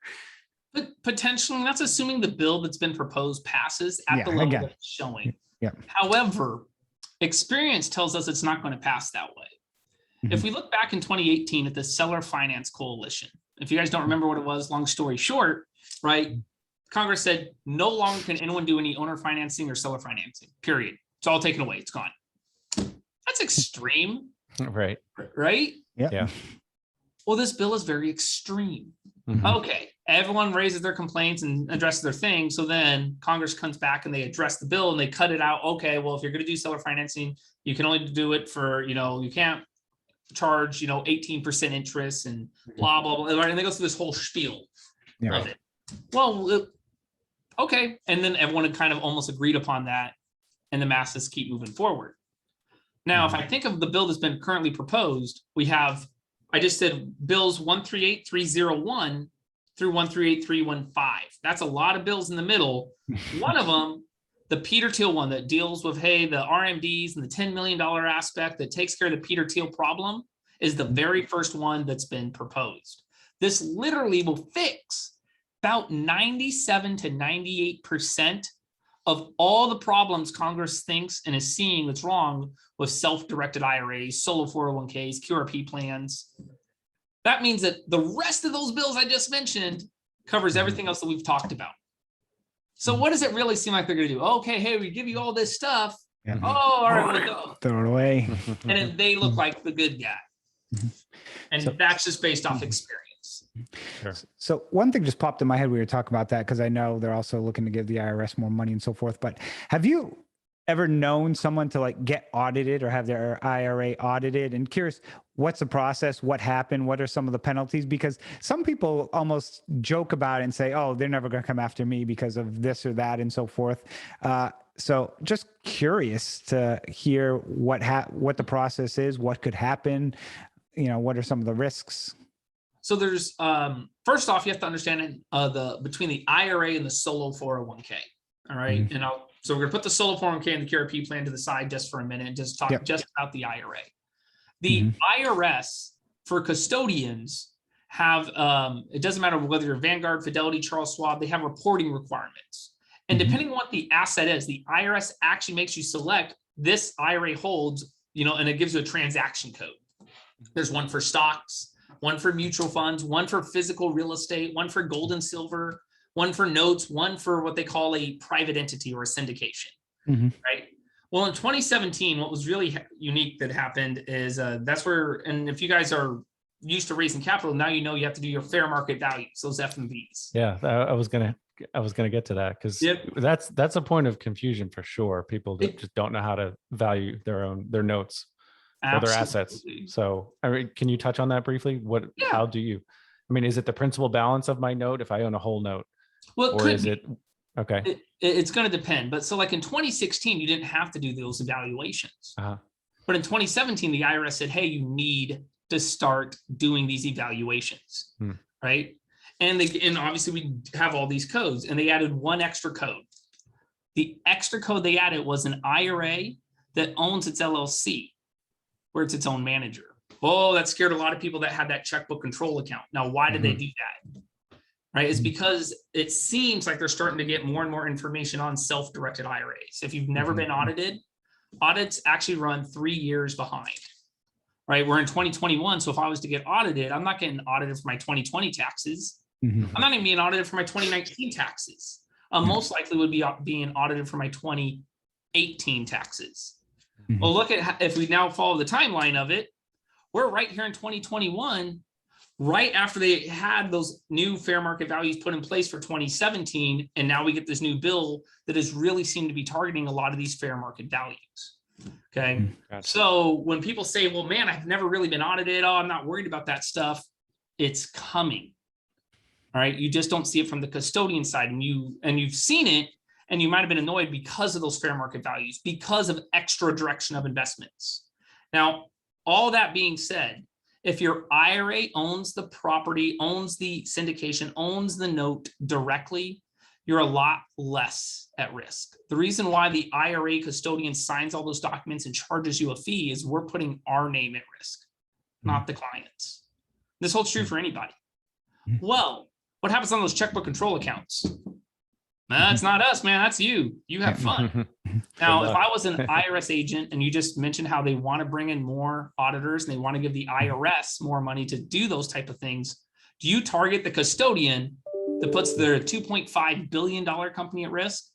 But potentially, that's assuming the bill that's been proposed passes at the level that it's showing. Yeah. However, experience tells us it's not going to pass that way. If we look back in 2018 at the Seller Finance Coalition, if you guys don't remember what it was, long story short, right? Congress said no longer can anyone do any owner financing or seller financing, period. It's all taken away. It's gone. That's extreme. Right. Right? Yeah. Well, this bill is very extreme. Okay, everyone raises their complaints and addresses their thing. So then Congress comes back and they address the bill and they cut it out. Okay, well, if you're going to do seller financing, you can only do it for, you can't charge, 18% interest and blah, blah, blah. And they go through this whole spiel of it. Well, okay. And then everyone had kind of almost agreed upon that, and the masses keep moving forward. Now, if I think of the bill that's been currently proposed, I just said bills 138301 through 138315. That's a lot of bills in the middle. One of them, the Peter Thiel one that deals with, the RMDs and the $10 million aspect that takes care of the Peter Thiel problem, is the very first one that's been proposed. This literally will fix about 97 to 98% of all the problems Congress thinks and is seeing that's wrong with self-directed IRAs, solo 401ks, QRP plans. That means that the rest of those bills I just mentioned covers everything else that we've talked about. So what does it really seem like they're going to do? Okay, hey, we give you all this stuff. Oh, all right, we'll go. Throw it away. And then they look like the good guy. And that's just based off experience. Sure. So one thing just popped in my head. We were talking about that because I know they're also looking to give the IRS more money and so forth. But have you ever known someone to get audited or have their IRA audited? And curious, what's the process? What happened? What are some of the penalties? Because some people almost joke about it and say, oh, they're never going to come after me because of this or that and so forth. So just curious to hear what the process is, what could happen, what are some of the risks? So there's first off, you have to understand between the IRA and the solo 401k. All right. Mhm. So we're gonna put the solo 401k and the QRP plan to the side just for a minute and just talk just about the IRA. The IRS for custodians have it doesn't matter whether you're Vanguard, Fidelity, Charles Schwab, they have reporting requirements. And depending on what the asset is, the IRS actually makes you select this IRA holds, and it gives you a transaction code. There's one for stocks, one for mutual funds, one for physical real estate, one for gold and silver, one for notes, one for what they call a private entity or a syndication, right? Well, in 2017, what was really unique that happened is that's where, and if you guys are used to raising capital, now you have to do your fair market values, those FMVs. Yeah, I was gonna get to that because that's a point of confusion for sure. People that just don't know how to value their notes or their assets. So, I mean, can you touch on that briefly? How do you? I mean, is it the principal balance of my note if I own a whole note? Well, or is it okay? It's going to depend. But so, like in 2016, you didn't have to do those evaluations. But in 2017, the IRS said, "Hey, you need to start doing these evaluations," right? And obviously we have all these codes, and they added one extra code. The extra code they added was an IRA that owns its LLC, where it's its own manager. Oh, that scared a lot of people that had that checkbook control account. Now, why did they do that? Right? It's because it seems like they're starting to get more and more information on self-directed IRAs. If you've never been audited, audits actually run 3 years behind. Right? We're in 2021. So if I was to get audited, I'm not getting audited for my 2020 taxes. I'm not even being audited for my 2019 taxes. Most likely would be being audited for my 2018 taxes. Well, look at if we now follow the timeline of it, we're right here in 2021, right after they had those new fair market values put in place for 2017. And now we get this new bill that has really seemed to be targeting a lot of these fair market values. Okay. Gotcha. So when people say, well, man, I've never really been audited. Oh, I'm not worried about that stuff. It's coming. All right. You just don't see it from the custodian side, and you've seen it, and you might have been annoyed because of those fair market values, because of extra direction of investments. Now, all that being said, if your IRA owns the property, owns the syndication, owns the note directly, you're a lot less at risk. The reason why the IRA custodian signs all those documents and charges you a fee is we're putting our name at risk, not the client's. This holds true for anybody. Well, what happens on those checkbook control accounts? That's not us, man. That's you. You have fun. Now, if I was an IRS agent and you just mentioned how they want to bring in more auditors and they want to give the IRS more money to do those type of things, do you target the custodian that puts their $2.5 billion company at risk?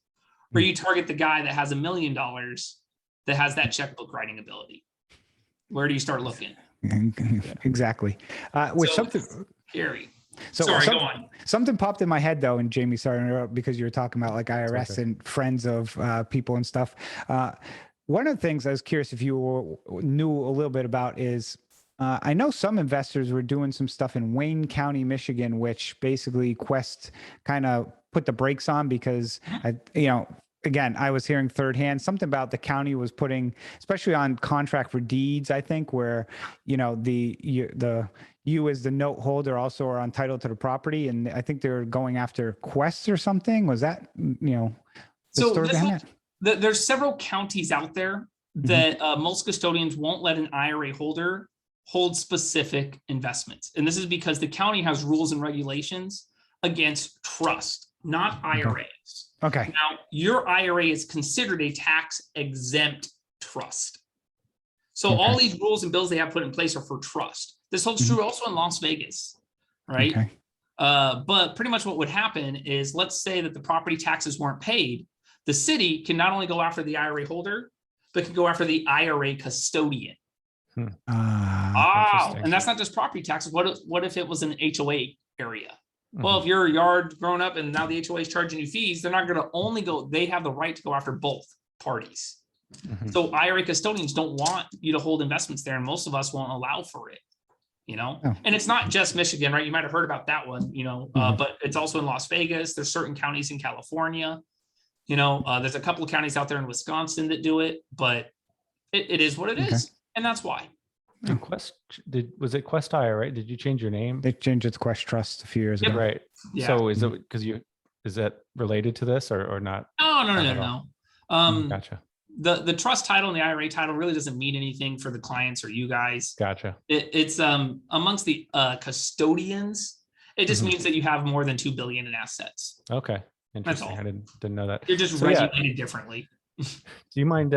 Or you target the guy that has $1 million that has that checkbook writing ability? Where do you start looking? Exactly. Something scary. So sorry, go on. Something popped in my head though, and Jamie, sorry to interrupt, because you were talking about like IRS and friends of people and stuff. One of the things I was curious if you knew a little bit about is I know some investors were doing some stuff in Wayne County, Michigan, which basically Quest kind of put the brakes on because, again, I was hearing third hand something about the county was putting, especially on contract for deeds, I think, where, you as the note holder also are entitled to the property. And I think they're going after Quest or something. Was that, so there's several counties out there that most custodians won't let an IRA holder hold specific investments. And this is because the county has rules and regulations against trust, not IRAs. Okay. Now, your IRA is considered a tax exempt trust. So all these rules and bills they have put in place are for trust. This holds true also in Las Vegas, right? Okay. But pretty much what would happen is, let's say that the property taxes weren't paid. The city can not only go after the IRA holder, but can go after the IRA custodian. And that's not just property taxes. What if it was an HOA area? Well, if your yard grown up and now the HOA is charging you fees, they're not going to only go, they have the right to go after both parties. So IRA custodians don't want you to hold investments there, and most of us won't allow for it. And it's not just Michigan, right? You might have heard about that one, but it's also in Las Vegas. There's certain counties in California, there's a couple of counties out there in Wisconsin that do it, but it is what it is. And that's why. And Quest was it Quest IRA? Did you change your name? They changed its Quest Trust a few years ago. Right. Yeah. So is it because is that related to this or not? No. Gotcha. The trust title and the IRA title really doesn't mean anything for the clients or you guys. Gotcha. It's amongst the custodians. It just Mhm. means that you have more than $2 billion in assets. Okay. Interesting. all. I didn't know that. You're just So, yeah. regulated differently. Do you mind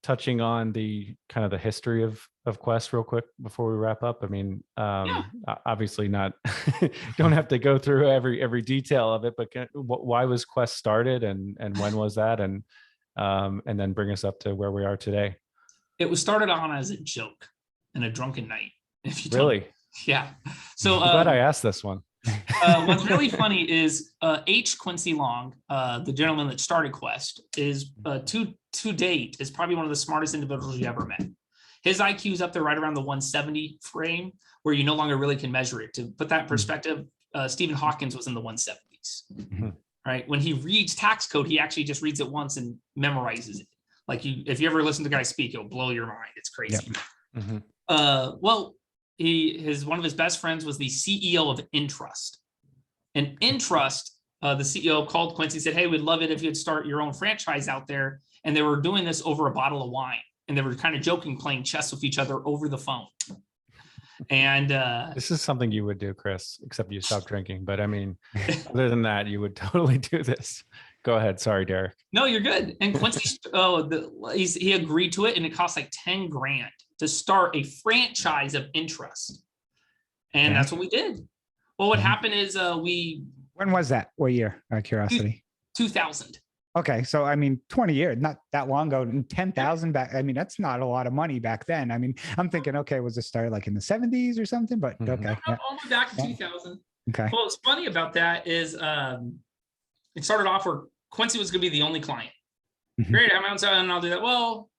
touching on the kind of the history of Quest real quick before we wrap up? I mean, obviously not, don't have to go through every detail of it, but why was Quest started and when was that? And then bring us up to where we are today. It was started on as a joke and a drunken night. If you Really? Yeah. So I'm glad I asked this one. what's really funny is H. Quincy Long, the gentleman that started Quest, is to date is probably one of the smartest individuals you ever met. His IQ is up there right around the 170 frame, where you no longer really can measure it. To put that in perspective, Stephen Hawkins was in the 170s. Mm-hmm. Right? When he reads tax code, he actually just reads it once and memorizes it. Like if you ever listen to the guy speak, it'll blow your mind. It's crazy. Yep. Mm-hmm. Well, one of his best friends was the CEO of Intrust. And Intrust, the CEO called Quincy and said, "Hey, we'd love it if you'd start your own franchise out there." And they were doing this over a bottle of wine. And they were kind of joking, playing chess with each other over the phone. And this is something you would do, Chris, except you stopped drinking. But I mean, other than that, you would totally do this. Go ahead. Sorry, Derek. No, you're good. And Quincy, he agreed to it, and it cost like 10 grand to start a franchise of Intrust. And that's what we did. Well, what happened is When was that? What year? Out of curiosity. 2000. Okay, so I mean, 20 years, not that long ago, and 10,000 back. I mean, that's not a lot of money back then. I mean, I'm thinking, okay, was it started like in the 70s or something? But okay, All the way back in 2000. Okay. Well, what's funny about that is it started off where Quincy was going to be the only client. Great, I'm outside and I'll do that. Well,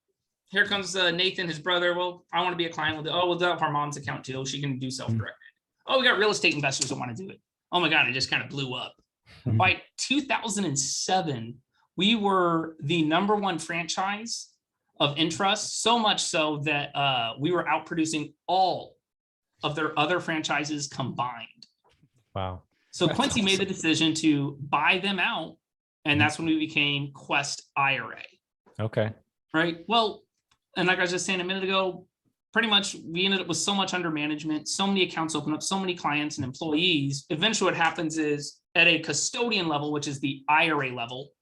here comes Nathan, his brother. Well, I want to be a client. We'll do that for our mom's account too. She can do self-directed. Oh, we got real estate investors that want to do it. Oh my God, it just kind of blew up. By 2007, we were the #1 franchise of Intrust, so much so that we were outproducing all of their other franchises combined. Wow. So Quincy made the decision to buy them out, and that's when we became Quest IRA. Okay. Right. Well, and like I was just saying a minute ago, pretty much we ended up with so much under management, so many accounts open up, so many clients and employees. Eventually what happens is at a custodian level, which is the IRA level,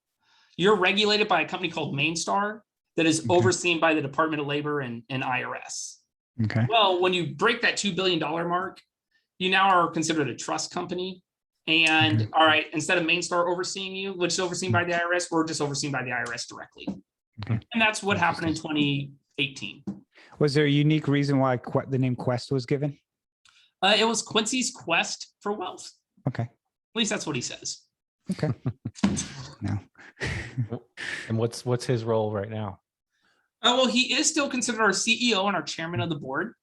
you're regulated by a company called Mainstar that is overseen by the Department of Labor and IRS. Okay. Well, when you break that $2 billion mark, you now are considered a trust company. And all right, instead of Mainstar overseeing you, which is overseen by the IRS, we're just overseen by the IRS directly. And that's what happened in 2018. Was there a unique reason why the name Quest was given? It was Quincy's quest for wealth. Okay. At least that's what he says. Okay. No. And what's his role right now? Well, he is still considered our CEO and our chairman of the board.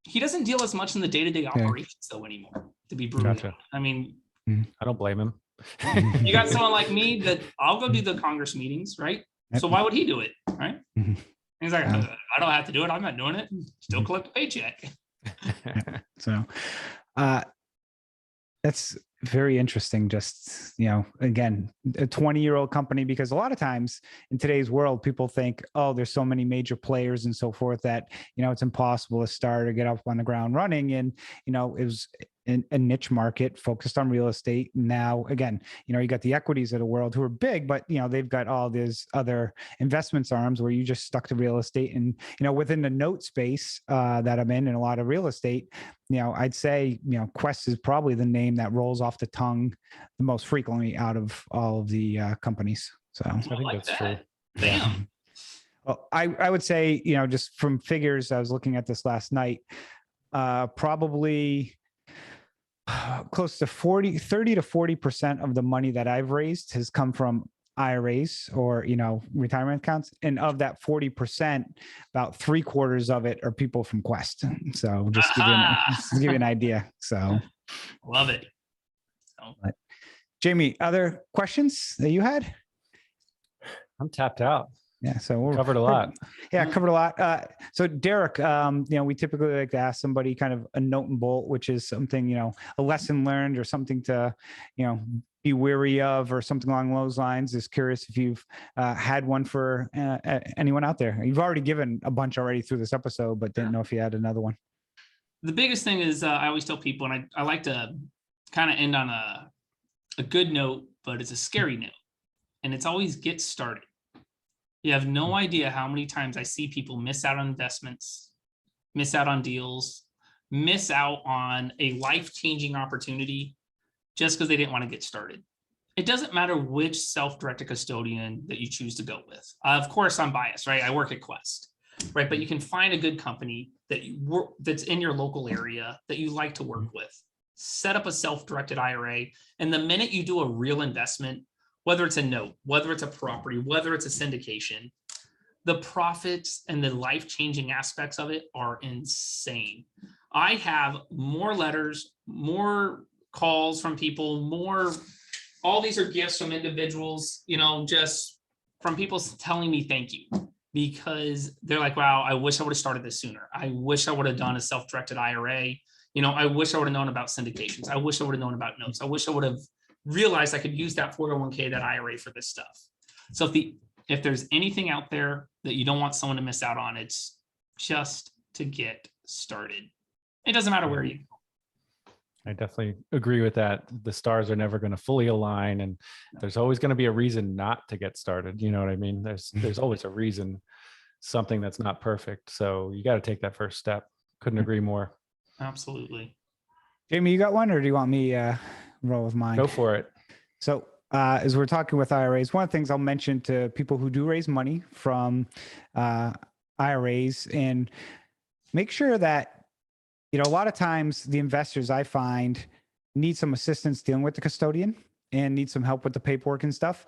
He doesn't deal as much in the day-to-day operations though anymore, to be brutal. Gotcha. I mean, I don't blame him. you got someone like me that I'll go do the Congress meetings, right? So why would he do it, right? He's like, I don't have to do it. I'm not doing it. Still collect a paycheck. So that's very interesting. Just, again, a 20-year-old company, because a lot of times in today's world, people think, oh, there's so many major players and so forth that, it's impossible to start or get up on the ground running. And, it was a niche market focused on real estate. Now, again, you got the equities of the world who are big, but, they've got all these other investments arms where you just stuck to real estate. And, within the note space that I'm in a lot of real estate, I'd say, Quest is probably the name that rolls off the tongue the most frequently out of all of the companies. So I think that's true. Damn. Well, I would say, just from figures, I was looking at this last night, probably close to 30 to 40% of the money that I've raised has come from IRAs or, retirement accounts. And of that 40%, about 3/4 of it are people from Quest. So just to give you an idea. So love it. Jamie, other questions that you had? I'm tapped out. Yeah, so we're Covered a lot. Yeah, covered a lot. So Derek, we typically like to ask somebody kind of a note and bolt, which is something, a lesson learned or something to, be wary of or something along those lines. Just curious if you've had one for anyone out there. You've already given a bunch already through this episode, but didn't know if you had another one. The biggest thing is I always tell people, and I like to kind of end on a good note, but it's a scary note. And it's always get started. You have no idea how many times I see people miss out on investments, miss out on deals, miss out on a life-changing opportunity just because they didn't want to get started. It doesn't matter which self-directed custodian that you choose to go with. Of course, I'm biased, right? I work at Quest, right? But you can find a good company that's in your local area that you like to work with. Set up a self-directed IRA. And the minute you do a real investment, whether it's a note, whether it's a property, whether it's a syndication, the profits and the life-changing aspects of it are insane. I have more letters, more calls from people, all these are gifts from individuals, just from people telling me thank you, because they're like, wow, I wish I would have started this sooner. I wish I would have done a self-directed IRA. I wish I would have known about syndications. I wish I would have known about notes. I wish I would have realized I could use that 401k, that IRA for this stuff. So if there's anything out there that you don't want someone to miss out on, it's just to get started. It doesn't matter where you go. I definitely agree with that. The stars are never going to fully align, and there's always going to be a reason not to get started. You know what I mean? There's always a reason, something that's not perfect. So you got to take that first step. Couldn't agree more. Absolutely. Jamie, you got one, or do you want me roll with mine? Go for it. So as we're talking with IRAs, one of the things I'll mention to people who do raise money from IRAs, and make sure that, a lot of times the investors I find need some assistance dealing with the custodian and need some help with the paperwork and stuff.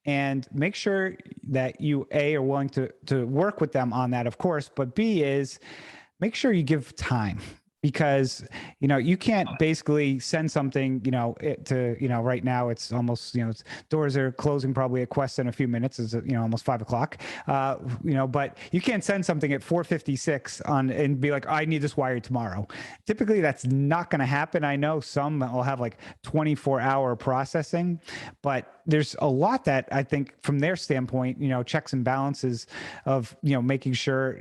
And make sure that you, A, are willing to work with them on that, of course, but B is make sure you give time. Because, you can't basically send something, right now it's almost, doors are closing probably at Quest in a few minutes. It's, almost 5 o'clock, but you can't send something at 4:56 and be like, I need this wired tomorrow. Typically that's not going to happen. I know some will have like 24-hour processing, but there's a lot that I think from their standpoint, checks and balances of, making sure,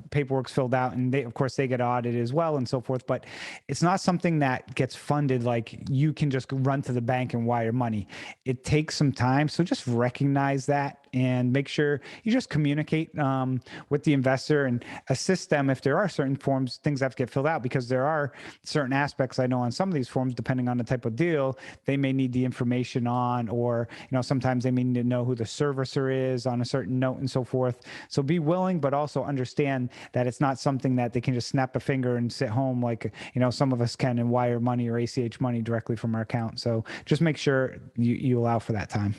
paperwork's filled out, and of course they get audited as well and so forth, but it's not something that gets funded like you can just run to the bank and wire money. It takes some time. So just recognize that and make sure you just communicate with the investor and assist them if there are certain forms, things that have to get filled out, because there are certain aspects I know on some of these forms, depending on the type of deal, they may need the information on, or, sometimes they may need to know who the servicer is on a certain note and so forth. So be willing, but also understand that it's not something that they can just snap a finger and sit home like, some of us can, and wire money or ACH money directly from our account. So just make sure you allow for that time.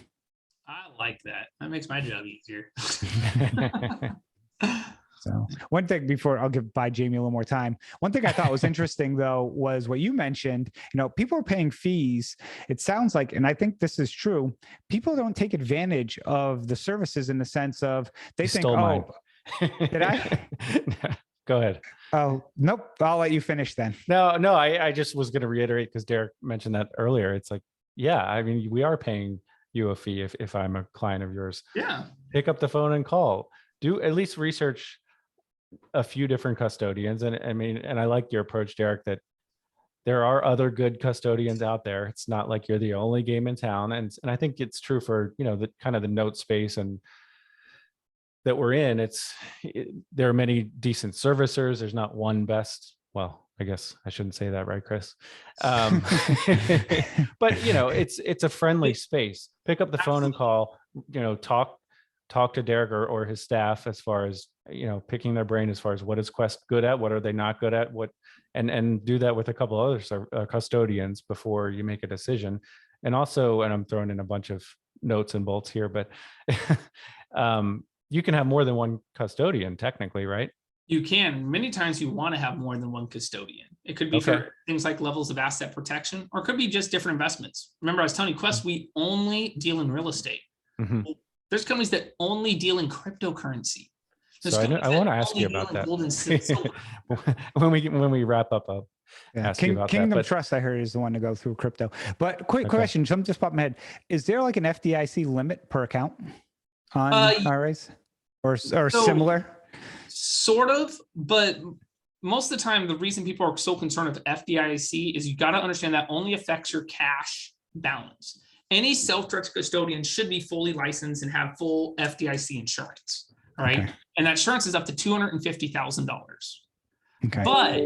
I like that. That makes my job easier. So one thing before I'll buy Jamie a little more time. One thing I thought was interesting though, was what you mentioned, people are paying fees. It sounds like, and I think this is true, people don't take advantage of the services in the sense of they think, mine. Did I? Go ahead. Oh, nope. I'll let you finish then. No, I just was going to reiterate, because Derek mentioned that earlier. It's like, yeah, I mean, we are paying you a fee if I'm a client of yours. Yeah. Pick up the phone and call. Do at least research a few different custodians. And I like your approach, Derek, that there are other good custodians out there. It's not like you're the only game in town. And I think it's true for, the kind of the note space and that we're in. There are many decent servicers. There's not one best. Well, I guess I shouldn't say that, right, Chris? But it's a friendly space. Pick up the phone and call. Talk to Derek or his staff as far as picking their brain as far as what is Quest good at, what are they not good at, and do that with a couple other custodians before you make a decision. And also, and I'm throwing in a bunch of notes and bolts here, but you can have more than one custodian technically, right? You can. Many times you want to have more than one custodian. It could be for things like levels of asset protection, or it could be just different investments. Remember, I was telling you, Quest, we only deal in real estate. Mm-hmm. There's companies that only deal in cryptocurrency. There's So companies I that want to ask only you deal about in that. gold and silver. when we wrap up, I'll ask you about Kingdom that. But Trust, I heard, is the one to go through crypto. But quick Okay. question, something just popped in my head. Is there like an FDIC limit per account on IRAs or So- similar? Sort of, but most of the time, the reason people are so concerned with FDIC is you got to understand that only affects your cash balance. Any self-directed custodian should be fully licensed and have full FDIC insurance. All right. Okay. And that insurance is up to $250,000. Okay. But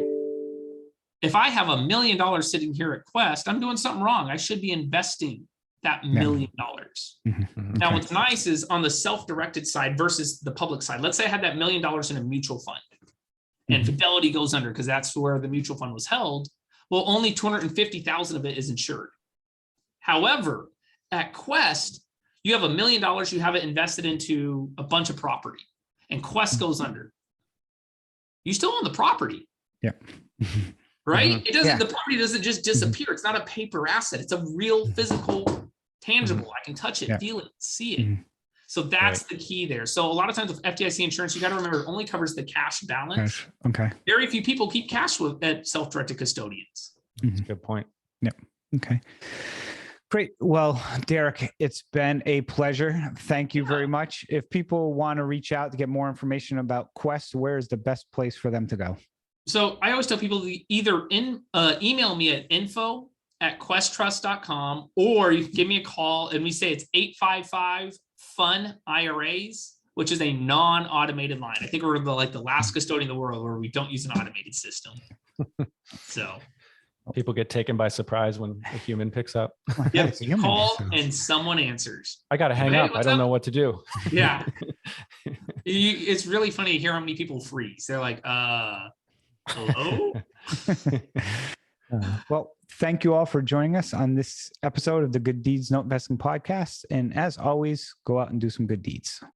if I have $1 million sitting here at Quest, I'm doing something wrong. I should be investing that $1 million. Mhm. Now, Okay. what's nice is on the self-directed side versus the public side. Let's say I had that $1 million in a mutual fund and Fidelity goes under because that's where the mutual fund was held. Well, only 250,000 of it is insured. However, at Quest, you have $1 million, you have it invested into a bunch of property and Quest goes under. You still own the property. Yeah. Right? It doesn't, Yeah. the property doesn't just disappear. It's not a paper asset. It's a real physical, tangible. I can touch it, Yeah. feel it, see it. Mhm. So that's the key there. So a lot of times with FDIC insurance, you got to remember it only covers the cash balance. Gosh. Okay. Very few people keep cash at self-directed custodians. That's a good point. Okay. Great. Well, Derek, it's been a pleasure. Thank you very much. If people want to reach out to get more information about Quest, where is the best place for them to go? So I always tell people to either email me at info@questtrust.com, or you can give me a call and we say it's 855-FUN-IRAs, which is a non-automated line. I think we're the last custodian in the world where we don't use an automated system. So People get taken by surprise when a human picks up. yeah, It's a you human, call so- and someone answers. I got to hang Hey, up. I what's don't up? know what to do. Yeah. It's really funny to hear how many people freeze. They're like, hello? Well, thank you all for joining us on this episode of the Good Deeds Note Investing Podcast. And as always, go out and do some good deeds.